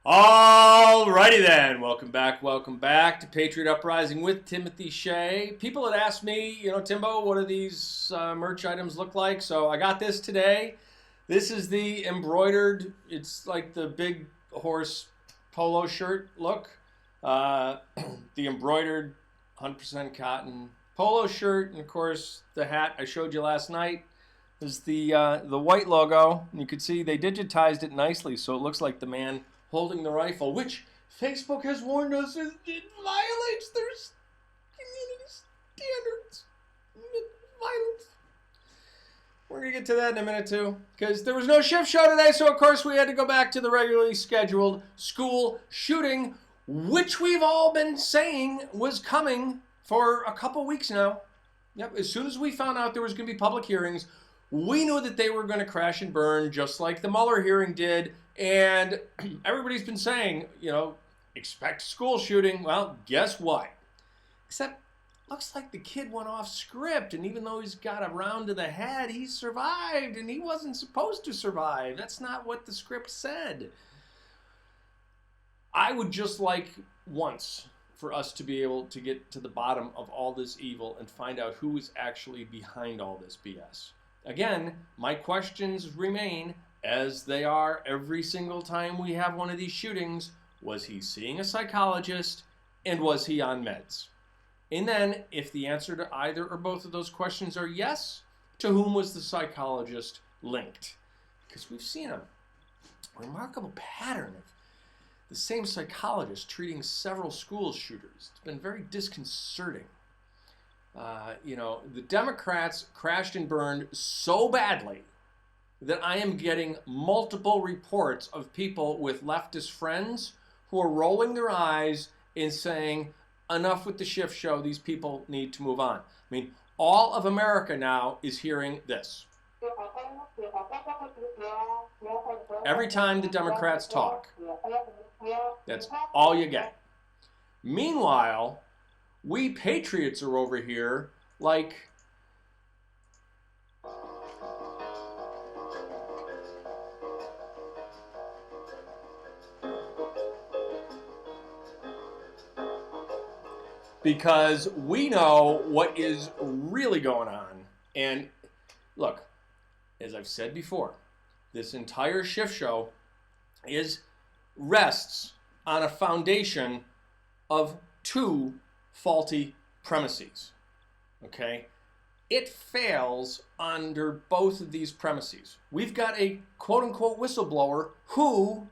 Alrighty then, welcome back to Patriot Uprising with Timothy Shea. People had asked me, Timbo, what do these merch items look like? So I got this today. This is the embroidered, it's like the big horse polo shirt look. The embroidered 100% cotton polo shirt, and of course the hat I showed you last night is the white logo. And you can see they digitized it nicely so it looks like the man holding the rifle, which Facebook has warned us it violates their community standards. Violence. We're going to get to that in a minute, too, because there was no Schiffshow today, so of course we had to go back to the regularly scheduled school shooting, which we've all been saying was coming for a couple weeks now. Yep, as soon as we found out there was going to be public hearings, we knew that they were going to crash and burn, just like the Mueller hearing did. And everybody's been saying, expect school shooting. Well, guess what? Except, looks like the kid went off script. And even though he's got a round to the head, he survived. And he wasn't supposed to survive. That's not what the script said. I would just like once for us to be able to get to the bottom of all this evil and find out who is actually behind all this BS. Again, my questions remain as they are every single time we have one of these shootings. Was he seeing a psychologist, and was he on meds? And then, if the answer to either or both of those questions are yes, to whom was the psychologist linked? Because we've seen a remarkable pattern of the same psychologist treating several school shooters. It's been very disconcerting. The Democrats crashed and burned so badly that I am getting multiple reports of people with leftist friends who are rolling their eyes and saying, enough with the Schiffshow, these people need to move on. I mean, all of America now is hearing this. Every time the Democrats talk, that's all you get. Meanwhile, we patriots are over here like, because we know what is really going on. And look, as I've said before, this entire Schiffshow rests on a foundation of two faulty premises. Okay? It fails under both of these premises. We've got a quote-unquote whistleblower who,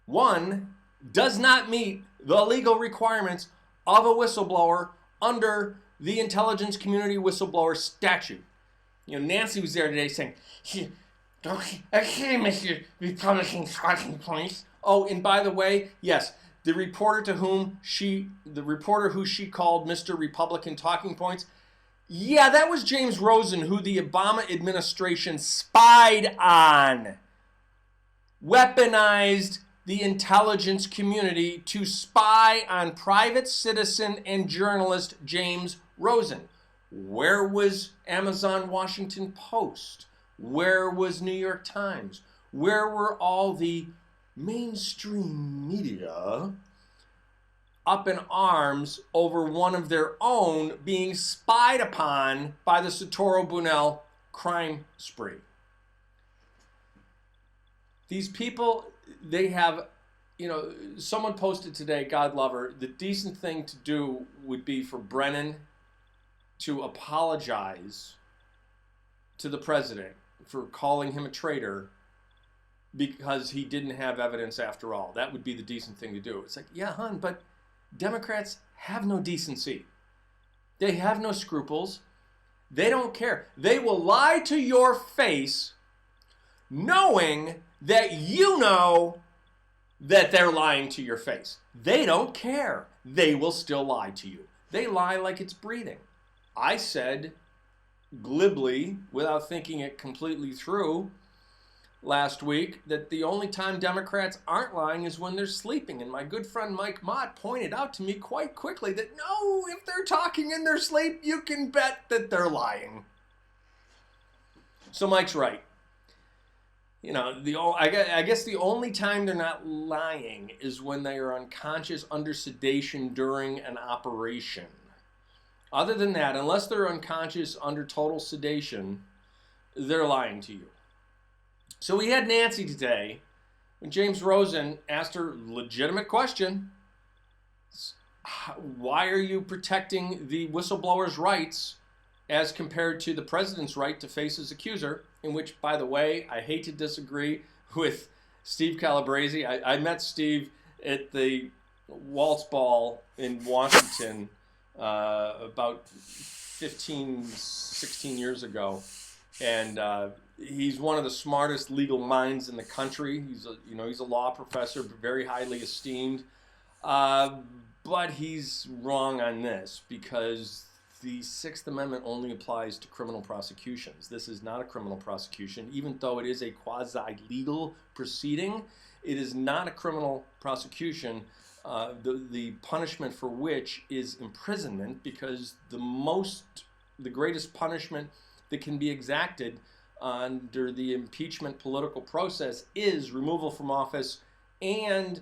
one, does not meet the legal requirements of a whistleblower under the intelligence community whistleblower statute. Nancy was there today saying, okay, Mr. Republican talking points. Oh, and by the way, yes, the reporter who she called Mr. Republican talking points, yeah, that was James Rosen, who the Obama administration spied on, weaponized the intelligence community to spy on private citizen and journalist James Rosen. Where was Amazon Washington Post? Where was New York Times? Where were all the mainstream media up in arms over one of their own being spied upon by the Soetoro Bunel crime spree? These people, they have, someone posted today, God love her, the decent thing to do would be for Brennan to apologize to the president for calling him a traitor because he didn't have evidence after all. That would be the decent thing to do. It's like, yeah, hon, but Democrats have no decency. They have no scruples. They don't care. They will lie to your face knowing that you know that they're lying to your face. They don't care. They will still lie to you. They lie like it's breathing. I said glibly, without thinking it completely through, last week that the only time Democrats aren't lying is when they're sleeping. And my good friend Mike Mott pointed out to me quite quickly that no, if they're talking in their sleep, you can bet that they're lying. So Mike's right. You know, I guess the only time they're not lying is when they are unconscious under sedation during an operation. Other than that, unless they're unconscious under total sedation, they're lying to you. So we had Nancy today, when James Rosen asked her legitimate question, why are you protecting the whistleblower's rights as compared to the president's right to face his accuser? In which, by the way, I hate to disagree with Steve Calabrese. I met Steve at the Waltz Ball in Washington about 15, 16 years ago. And he's one of the smartest legal minds in the country. He's a law professor, very highly esteemed. But he's wrong on this, because the Sixth Amendment only applies to criminal prosecutions. This is not a criminal prosecution. Even though it is a quasi-legal proceeding, it is not a criminal prosecution, the punishment for which is imprisonment, because the greatest punishment that can be exacted under the impeachment political process is removal from office and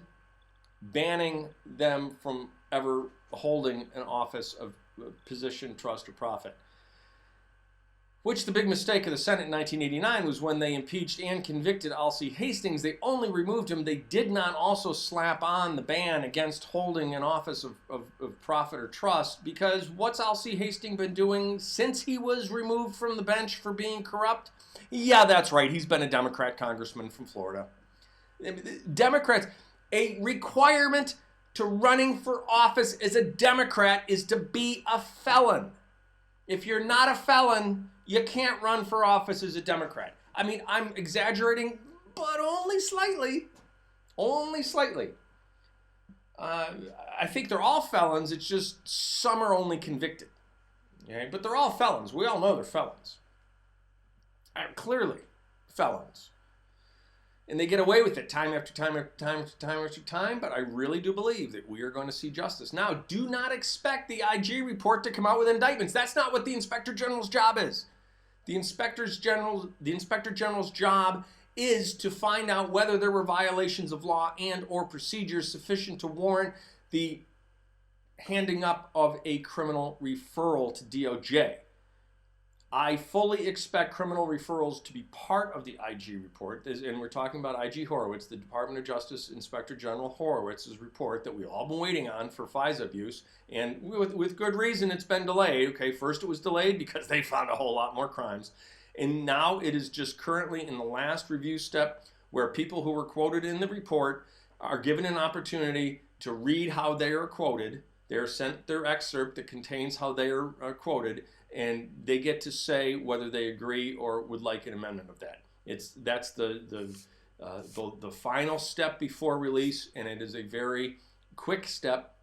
banning them from ever holding an office of position, trust, or profit. Which the big mistake of the Senate in 1989 was when they impeached and convicted Alcee Hastings. They only removed him. They did not also slap on the ban against holding an office of profit or trust, because what's Alcee Hastings been doing since he was removed from the bench for being corrupt? Yeah, that's right. He's been a Democrat congressman from Florida. Democrats, a requirement to running for office as a Democrat is to be a felon. If you're not a felon, you can't run for office as a Democrat. I mean, I'm exaggerating, but only slightly. Only slightly. I think they're all felons. It's just some are only convicted. Okay? But they're all felons. We all know they're felons. Clearly felons. And they get away with it time after time after time after time after time, but I really do believe that we are going to see justice. Now, do not expect the IG report to come out with indictments. That's not what the Inspector General's job is. The Inspector General's job is to find out whether there were violations of law and or procedures sufficient to warrant the handing up of a criminal referral to DOJ. I fully expect criminal referrals to be part of the IG report, and we're talking about IG Horowitz, the Department of Justice Inspector General Horowitz's report that we've all been waiting on for FISA abuse, and with good reason it's been delayed. Okay, first it was delayed because they found a whole lot more crimes, and now it is just currently in the last review step where people who were quoted in the report are given an opportunity to read how they are quoted. They are sent their excerpt that contains how they are quoted, and they get to say whether they agree or would like an amendment of that. That's the final step before release, and it is a very quick step.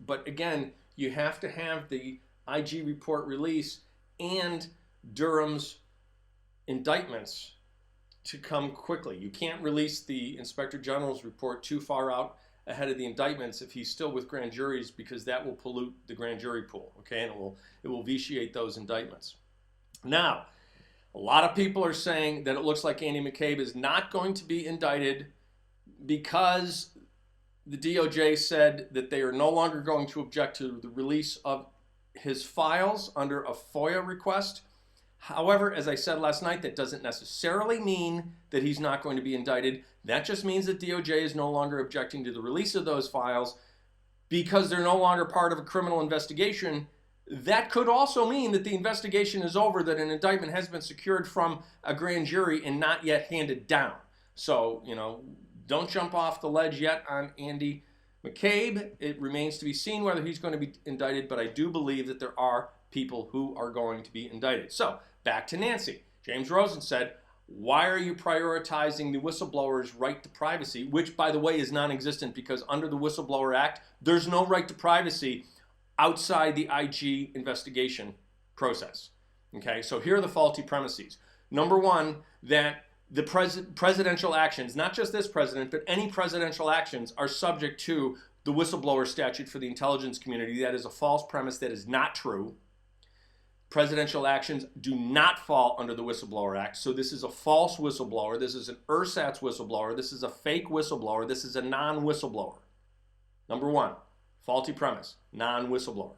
But again, you have to have the IG report release and Durham's indictments to come quickly. You can't release the Inspector General's report too far out ahead of the indictments if he's still with grand juries, because that will pollute the grand jury pool, okay, and it will vitiate those indictments. Now, a lot of people are saying that it looks like Andy McCabe is not going to be indicted because the DOJ said that they are no longer going to object to the release of his files under a FOIA request. However, as I said last night, that doesn't necessarily mean that he's not going to be indicted. That just means that DOJ is no longer objecting to the release of those files because they're no longer part of a criminal investigation. That could also mean that the investigation is over, that an indictment has been secured from a grand jury and not yet handed down. So, don't jump off the ledge yet on Andy McCabe. It remains to be seen whether he's going to be indicted, but I do believe that there are people who are going to be indicted. So, back to Nancy. James Rosen said, why are you prioritizing the whistleblower's right to privacy, which, by the way, is non-existent because under the Whistleblower Act, there's no right to privacy outside the IG investigation process. Okay, so here are the faulty premises. Number one, that the presidential actions, not just this president, but any presidential actions are subject to the whistleblower statute for the intelligence community. That is a false premise. That is not true. presidential actions do not fall under the Whistleblower Act. So this is a false whistleblower. This is an ersatz whistleblower. This is a fake whistleblower. This is a non-whistleblower. Number one, faulty premise, non-whistleblower.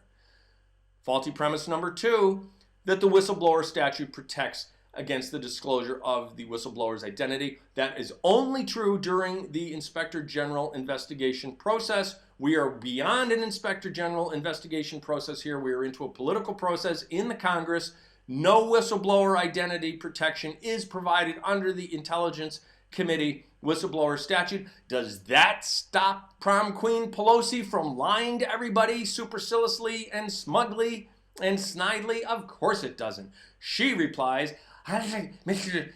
Faulty premise number two, that the whistleblower statute protects against the disclosure of the whistleblower's identity. That is only true during the Inspector General investigation process. We are beyond an Inspector General investigation process here. We are into a political process in the Congress. No whistleblower identity protection is provided under the Intelligence Committee whistleblower statute. Does that stop Prom Queen Pelosi from lying to everybody superciliously and smugly and snidely? Of course it doesn't. She replies, Mr.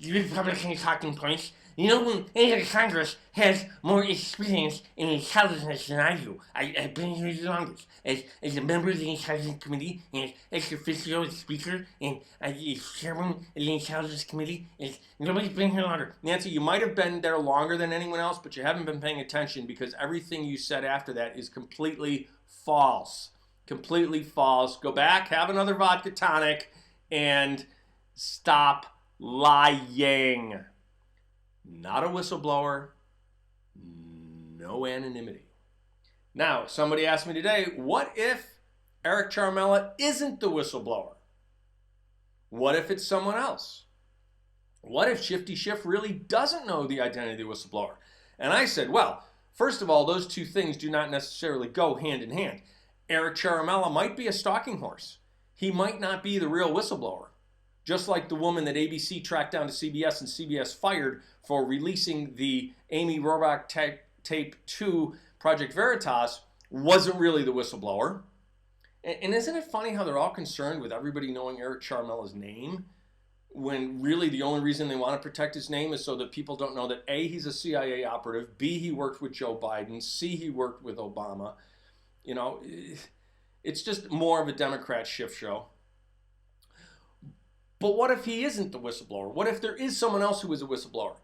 Republican talking points, you know, when any of Congress has more experience in intelligence than I do. I've been here the longest as a member of the Intelligence Committee, and ex officio as Speaker, and as Chairman of the Intelligence Committee. Nobody's been here longer. Nancy, you might have been there longer than anyone else, but you haven't been paying attention because everything you said after that is completely false. Completely false. Go back, have another vodka tonic, and stop lying. Not a whistleblower, no anonymity. Now, somebody asked me today, what if Eric Charmella isn't the whistleblower? What if it's someone else? What if Shifty Schiff really doesn't know the identity of the whistleblower? And I said, well, first of all, those two things do not necessarily go hand in hand. Eric Charmella might be a stalking horse. He might not be the real whistleblower. Just like the woman that ABC tracked down to CBS and CBS fired for releasing the Amy Robach tape to Project Veritas wasn't really the whistleblower. And isn't it funny how they're all concerned with everybody knowing Eric Charmella's name when really the only reason they want to protect his name is so that people don't know that A, he's a CIA operative, B, he worked with Joe Biden, C, he worked with Obama. You know, it's just more of a Democrat shift show. But what if he isn't the whistleblower? What if there is someone else who is a whistleblower?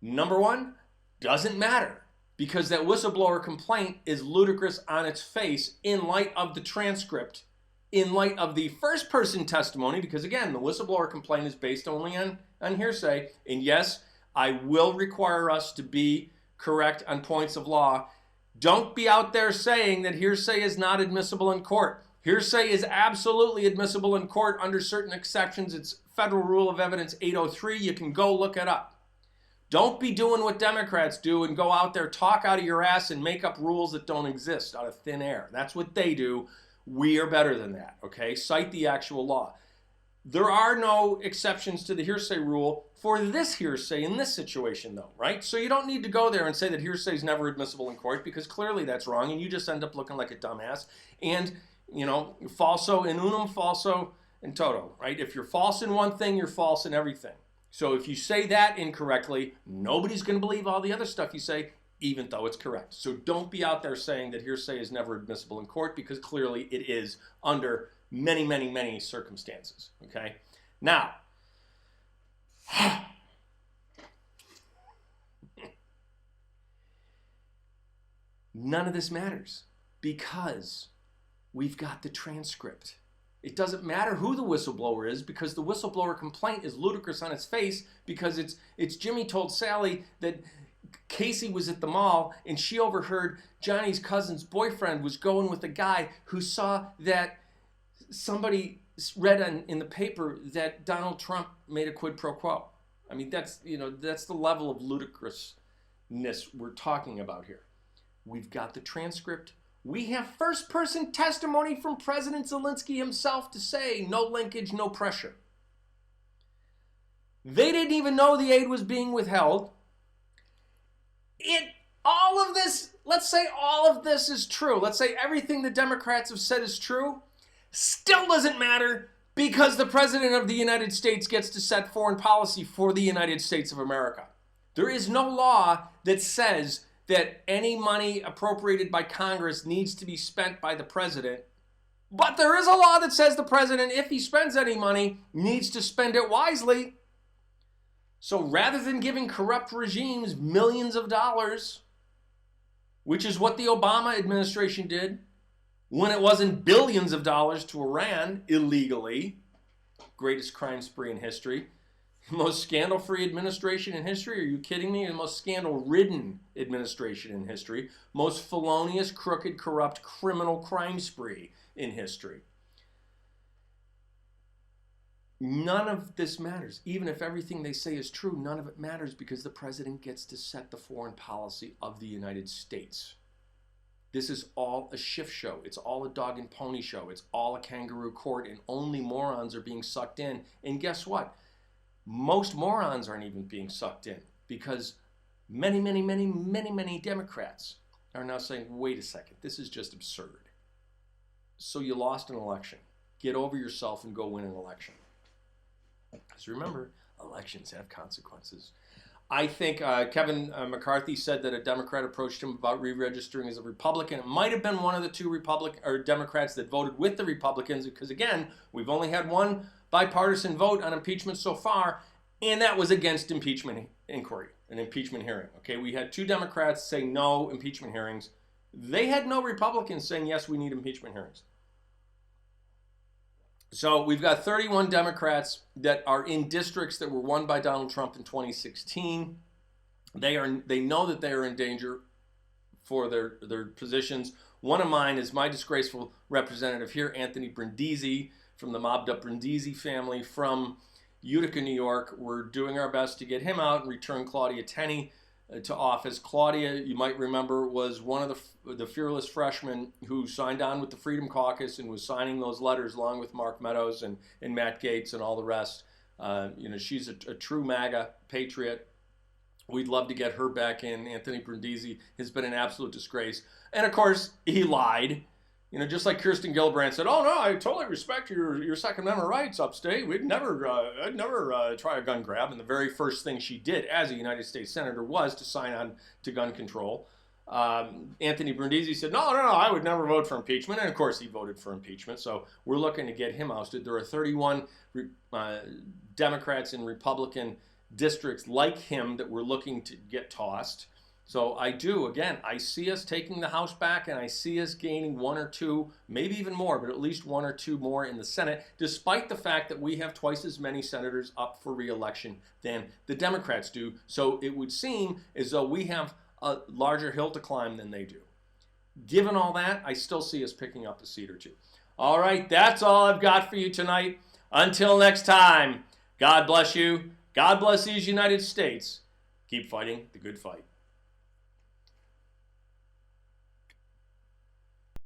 Number one, doesn't matter because that whistleblower complaint is ludicrous on its face in light of the transcript, in light of the first person testimony, because again, the whistleblower complaint is based only on hearsay. And yes, I will require us to be correct on points of law. Don't be out there saying that hearsay is not admissible in court. Hearsay is absolutely admissible in court under certain exceptions. It's Federal Rule of Evidence 803. You can go look it up. Don't be doing what Democrats do and go out there, talk out of your ass, and make up rules that don't exist out of thin air. That's what they do. We are better than that, okay? Cite the actual law. There are no exceptions to the hearsay rule for this hearsay in this situation, though, right? So you don't need to go there and say that hearsay is never admissible in court because clearly that's wrong, and you just end up looking like a dumbass. And you know, falso in unum, falso in toto, right? If you're false in one thing, you're false in everything. So if you say that incorrectly, nobody's going to believe all the other stuff you say, even though it's correct. So don't be out there saying that hearsay is never admissible in court because clearly it is under many, many, many circumstances, okay? Now, none of this matters because we've got the transcript. It doesn't matter who the whistleblower is because the whistleblower complaint is ludicrous on its face because it's Jimmy told Sally that Casey was at the mall and she overheard Johnny's cousin's boyfriend was going with a guy who saw that somebody read in the paper that Donald Trump made a quid pro quo. I mean, that's the level of ludicrousness we're talking about here. We've got the transcript. We have first-person testimony from President Zelensky himself to say no linkage, no pressure. They didn't even know the aid was being withheld. All of this, let's say all of this is true. Let's say everything the Democrats have said is true. Still doesn't matter because the President of the United States gets to set foreign policy for the United States of America. There is no law that says that any money appropriated by Congress needs to be spent by the president. But there is a law that says the president, if he spends any money, needs to spend it wisely. So rather than giving corrupt regimes millions of dollars, which is what the Obama administration did, when it wasn't billions of dollars to Iran illegally. Greatest crime spree in history. Most scandal-free administration in history? Are you kidding me? The most scandal-ridden administration in history. Most felonious, crooked, corrupt, criminal crime spree in history. None of this matters. Even if everything they say is true, none of it matters because the president gets to set the foreign policy of the United States. This is all a Schiffshow. It's all a dog and pony show. It's all a kangaroo court, and only morons are being sucked in. And guess what? Most morons aren't even being sucked in because many Democrats are now saying, wait a second, this is just absurd. So you lost an election. Get over yourself and go win an election. Because remember, elections have consequences. I think Kevin McCarthy said that a Democrat approached him about re-registering as a Republican. It might have been one of the two Democrats that voted with the Republicans because, again, we've only had one bipartisan vote on impeachment so far, and that was against impeachment inquiry, an impeachment hearing. Okay, we had two Democrats say no impeachment hearings. They had no Republicans saying, yes, we need impeachment hearings. So we've got 31 Democrats that are in districts that were won by Donald Trump in 2016. They know that they are in danger for their positions. One of mine is my disgraceful representative here, Anthony Brindisi, from the mobbed up Brindisi family from Utica, New York. We're doing our best to get him out and return Claudia Tenney to office. Claudia, you might remember, was one of the fearless freshmen who signed on with the Freedom Caucus and was signing those letters along with Mark Meadows and Matt Gaetz and all the rest. She's a true MAGA patriot. We'd love to get her back in. Anthony Brindisi has been an absolute disgrace. And of course, he lied. Just like Kirsten Gillibrand said, oh no, I totally respect your Second Amendment rights upstate. I'd never try a gun grab. And the very first thing she did as a United States Senator was to sign on to gun control. Anthony Brindisi said, no, I would never vote for impeachment. And of course he voted for impeachment. So we're looking to get him ousted. There are 31 Democrats in Republican districts like him that we're looking to get tossed. So I see us taking the House back, and I see us gaining one or two, maybe even more, but at least one or two more in the Senate, despite the fact that we have twice as many senators up for re-election than the Democrats do. So it would seem as though we have a larger hill to climb than they do. Given all that, I still see us picking up a seat or two. All right, that's all I've got for you tonight. Until next time, God bless you. God bless these United States. Keep fighting the good fight.